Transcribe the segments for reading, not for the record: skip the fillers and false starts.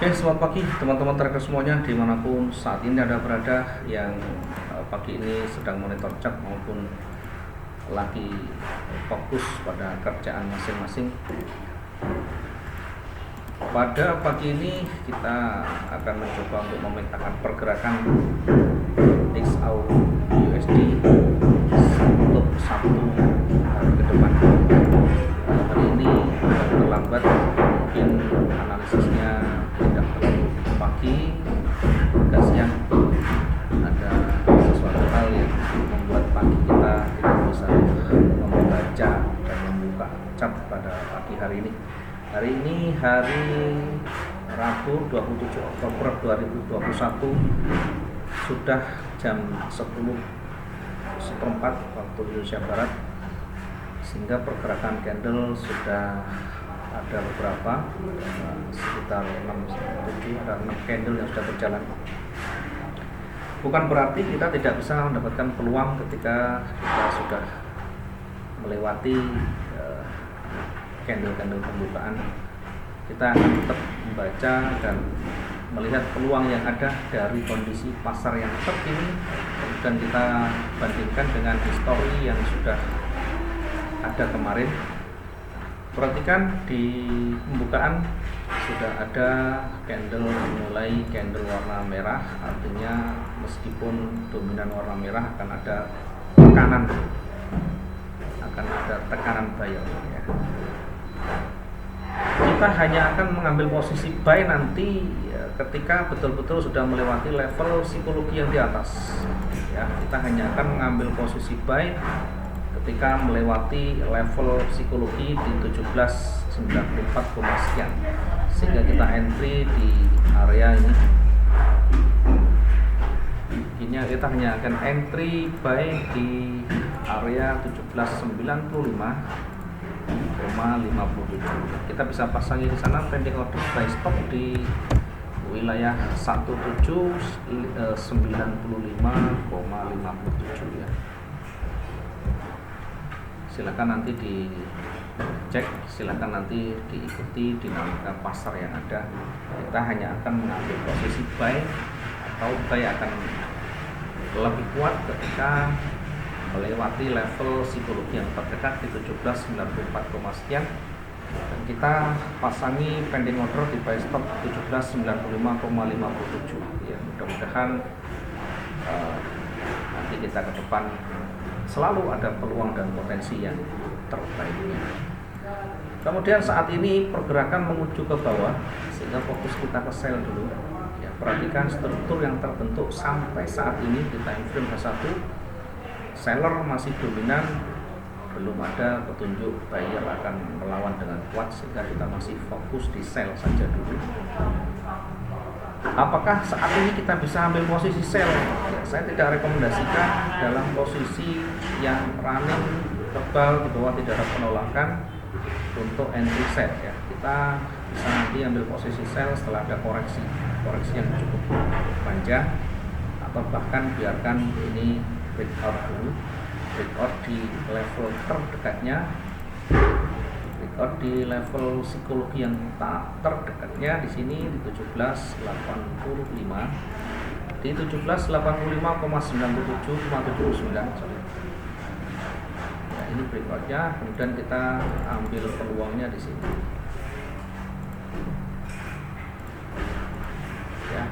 Oke, selamat pagi teman-teman trader semuanya dimanapun saat ini Anda berada yang pagi ini sedang monitor chart maupun lagi fokus pada kerjaan masing-masing. Pada pagi ini kita akan mencoba untuk memetakan pergerakan XAU USD untuk satu hari ke depan. Hari ini terlambat, mungkin analisisnya tidak terlalu pagi, agak siang. Ada sesuatu hal yang membuat pagi kita tidak bisa membaca dan membuka chart pada pagi hari ini. Hari ini hari Rabu 27 Oktober 2021, sudah jam 10.04 waktu Indonesia Barat, sehingga pergerakan candle sudah ada beberapa, sekitar 6-7, ada 6 candle yang sudah berjalan. Bukan berarti kita tidak bisa mendapatkan peluang ketika kita sudah melewati candle-candle pembukaan. Kita akan tetap membaca dan melihat peluang yang ada dari kondisi pasar yang terkini, dan kita bandingkan dengan histori yang sudah ada kemarin. Perhatikan di pembukaan sudah ada candle, mulai candle warna merah, artinya meskipun dominan warna merah akan ada tekanan buyer ya. Kita hanya akan mengambil posisi buy nanti ya, ketika betul-betul sudah melewati level psikologi yang di atas ya. Kita hanya akan mengambil posisi buy ketika melewati level psikologi di 1794, sekian, sehingga kita entry di area ini. Kita hanya akan entry buy di area 1795,57. Kita bisa pasangi di sana pending order buy stop di wilayah 1795,57 ya. Silakan nanti dicek, silakan nanti diikuti dinamika pasar yang ada. Kita hanya akan mengambil posisi buy, atau buy akan lebih kuat ketika melewati level psikologi yang terdekat di 1794, sekian, dan kita pasangi pending order di buy stop 1795,57 ya. Mudah-mudahan nanti kita ke depan selalu ada peluang dan potensi yang terbaiknya. Kemudian saat ini pergerakan menuju ke bawah, sehingga fokus kita ke sell dulu ya. Perhatikan struktur yang terbentuk sampai saat ini di time frame H1, seller masih dominan, belum ada petunjuk buyer akan melawan dengan kuat, sehingga kita masih fokus di sell saja dulu. Apakah saat ini kita bisa ambil posisi sell? Ya, saya tidak rekomendasikan dalam posisi yang running tebal di bawah tidak ada penolakan untuk entry set ya. Kita bisa nanti ambil posisi sell setelah ada koreksi yang cukup panjang, atau bahkan biarkan ini breakout dulu, breakout di level terdekatnya, breakout di level psikologi yang terdekatnya di sini di 1785, di 1785,97,79. Ya, ini breakoutnya, kemudian kita ambil peluangnya di sini. Ya,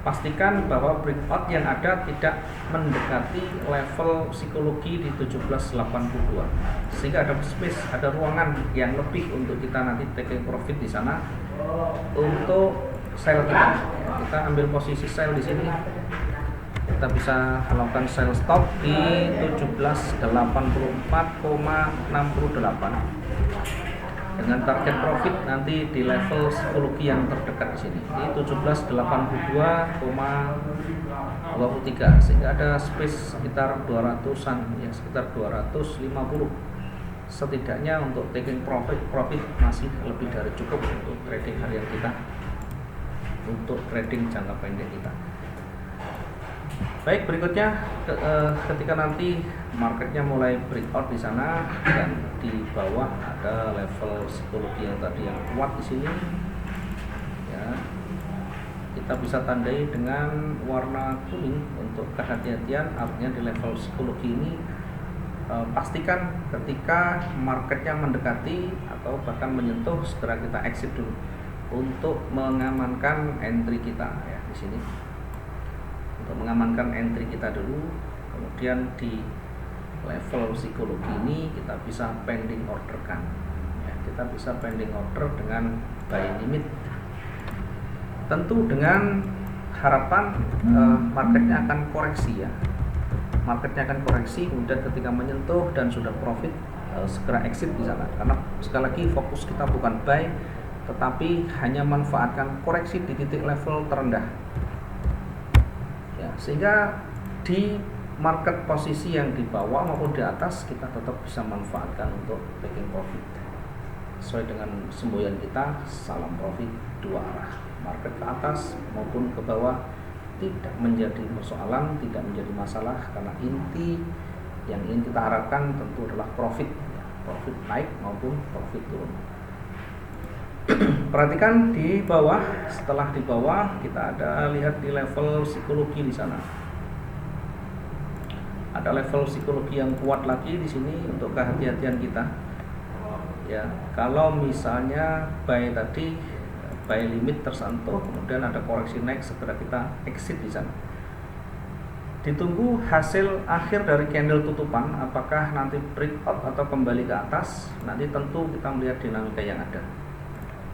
pastikan bahwa breakout yang ada tidak mendekati level psikologi di 1782, sehingga ada space, ada ruangan yang lebih untuk kita nanti taking profit di sana untuk sell kita. Ya, kita ambil posisi sell di sini. Kita bisa melakukan sell stop di 1784,68 dengan target profit nanti di level psikologi yang terdekat di sini di 1782,23, sehingga ada space sekitar 200-an ya, sekitar 250 setidaknya untuk taking profit masih lebih dari cukup untuk trading harian kita, untuk trading jangka pendek kita. Baik, berikutnya ketika nanti marketnya mulai breakout di sana dan di bawah ada level psikologi yang tadi yang kuat di sini ya, kita bisa tandai dengan warna kuning untuk kehati-hatian. Artinya di level psikologi ini pastikan ketika marketnya mendekati atau bahkan menyentuh, segera kita exit dulu untuk mengamankan entry kita ya di sini. Untuk mengamankan entry kita dulu, kemudian di level psikologi ini kita bisa pending orderkan ya, kita bisa pending order dengan buy limit, tentu dengan harapan marketnya akan koreksi ya, marketnya akan koreksi, kemudian ketika menyentuh dan sudah profit segera exit di sana. Karena sekali lagi fokus kita bukan buy, tetapi hanya manfaatkan koreksi di titik level terendah ya, sehingga di market posisi yang di bawah maupun di atas kita tetap bisa manfaatkan untuk taking profit sesuai dengan semboyan kita, salam profit dua arah, market ke atas maupun ke bawah tidak menjadi persoalan, tidak menjadi masalah, karena inti yang ingin kita harapkan tentu adalah profit ya, profit naik maupun profit turun. Perhatikan di bawah, setelah di bawah kita ada lihat di level psikologi di sana. Ada level psikologi yang kuat lagi di sini untuk kehati-hatian kita. Ya, kalau misalnya buy tadi, buy limit tersentuh, kemudian ada koreksi naik, segera kita exit di sana. Ditunggu hasil akhir dari candle tutupan, apakah nanti breakout atau kembali ke atas. Nanti tentu kita melihat dinamika yang ada.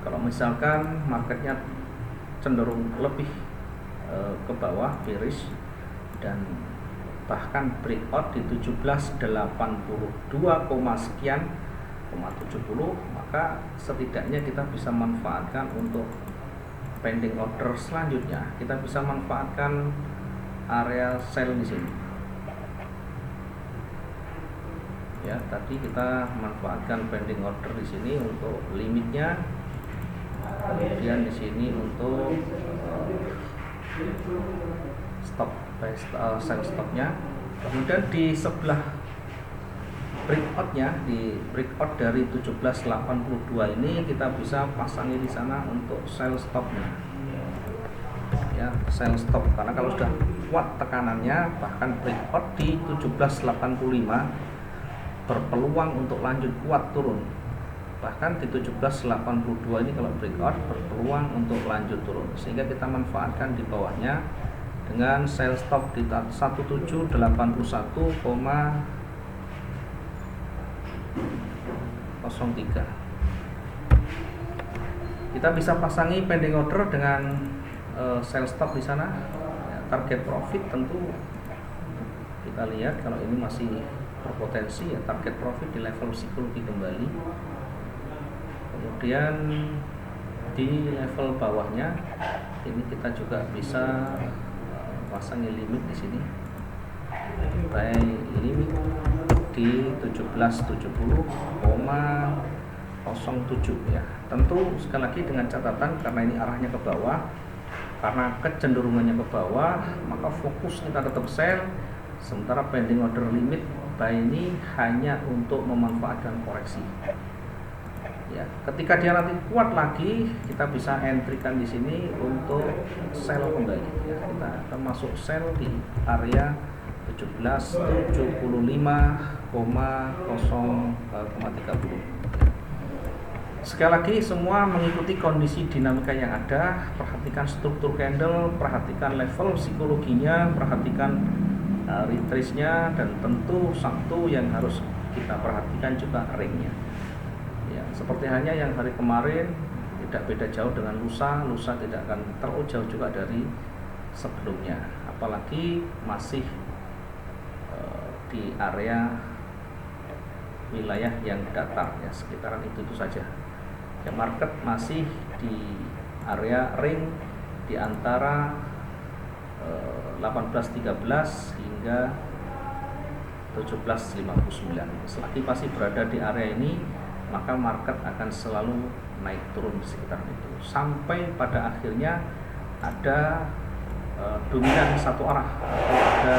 Kalau misalkan marketnya cenderung lebih ke bawah, bearish, dan bahkan breakout di 1782, sekian 70, maka setidaknya kita bisa manfaatkan untuk pending order selanjutnya. Kita bisa manfaatkan area sell di sini. Ya, tadi kita manfaatkan pending order di sini untuk limitnya. Kemudian di sini untuk stop sell stopnya. Kemudian di sebelah breakoutnya, di breakout dari 1782 ini kita bisa pasangi di sana untuk sell stopnya ya, sell stop, karena kalau sudah kuat tekanannya, bahkan breakout di 1785 berpeluang untuk lanjut kuat turun. Bahkan di 1782 ini kalau breakout berpeluang untuk lanjut turun, sehingga kita manfaatkan di bawahnya dengan sell stop di 1781,03. Kita bisa pasangi pending order dengan sell stop di sana ya, target profit tentu kita lihat kalau ini masih berpotensi ya, target profit di level psikologi kembali. Kemudian di level bawahnya ini kita juga bisa pasangi limit di sini, buy limit di 1770,07 ya. Tentu sekali lagi dengan catatan, karena ini arahnya ke bawah, karena kecenderungannya ke bawah, maka fokus kita tetap sell, sementara pending order limit buy ini hanya untuk memanfaatkan koreksi. Ya, ketika dia nanti kuat lagi, kita bisa entry-kan di sini untuk sell kembali. Ya, kita akan masuk sell di area 1775,0,30. Sekali lagi semua mengikuti kondisi dinamika yang ada. Perhatikan struktur candle, perhatikan level psikologinya, perhatikan retrace-nya, dan tentu satu yang harus kita perhatikan juga ring-nya. Ya, seperti halnya yang hari kemarin, tidak beda jauh dengan lusa tidak akan terlalu jauh juga dari sebelumnya, apalagi masih di area wilayah yang datar ya, sekitaran itu saja ya. Market masih di area ring di antara 18.13 hingga 17.59. Selagi masih berada di area ini, maka market akan selalu naik turun di sekitar itu sampai pada akhirnya ada dominan satu arah atau ada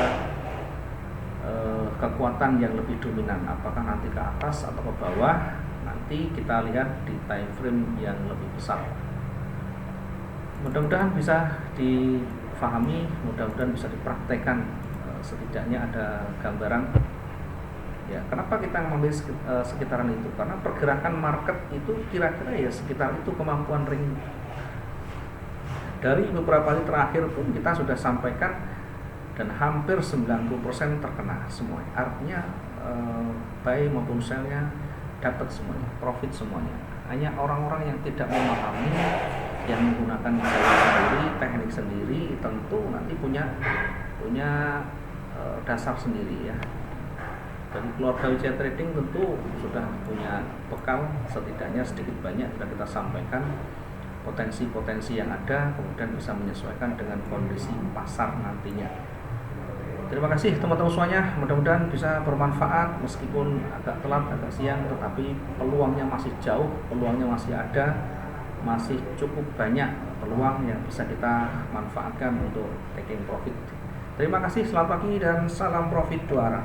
kekuatan yang lebih dominan, apakah nanti ke atas atau ke bawah, nanti kita lihat di time frame yang lebih besar. mudah-mudahan bisa difahami, mudah-mudahan bisa dipraktekkan. Setidaknya ada gambaran ya kenapa kita mengambil sekitaran itu, karena pergerakan market itu kira-kira ya sekitar itu kemampuan ring. Dari beberapa hari terakhir pun kita sudah sampaikan dan hampir 90% terkena semuanya. Artinya buy maupun sell-nya dapat semuanya, profit semuanya. Hanya orang-orang yang tidak memahami, yang menggunakan gaya sendiri, teknik sendiri, tentu nanti punya dasar sendiri ya. Dari keluarga Wijaya Trading tentu sudah punya bekal, setidaknya sedikit banyak sudah kita sampaikan potensi-potensi yang ada, kemudian bisa menyesuaikan dengan kondisi pasar nantinya. Terima kasih teman-teman semuanya, mudah-mudahan bisa bermanfaat meskipun agak telat, agak siang, tetapi peluangnya masih jauh, peluangnya masih ada, masih cukup banyak peluang yang bisa kita manfaatkan untuk taking profit. Terima kasih, selamat pagi dan salam profit juara.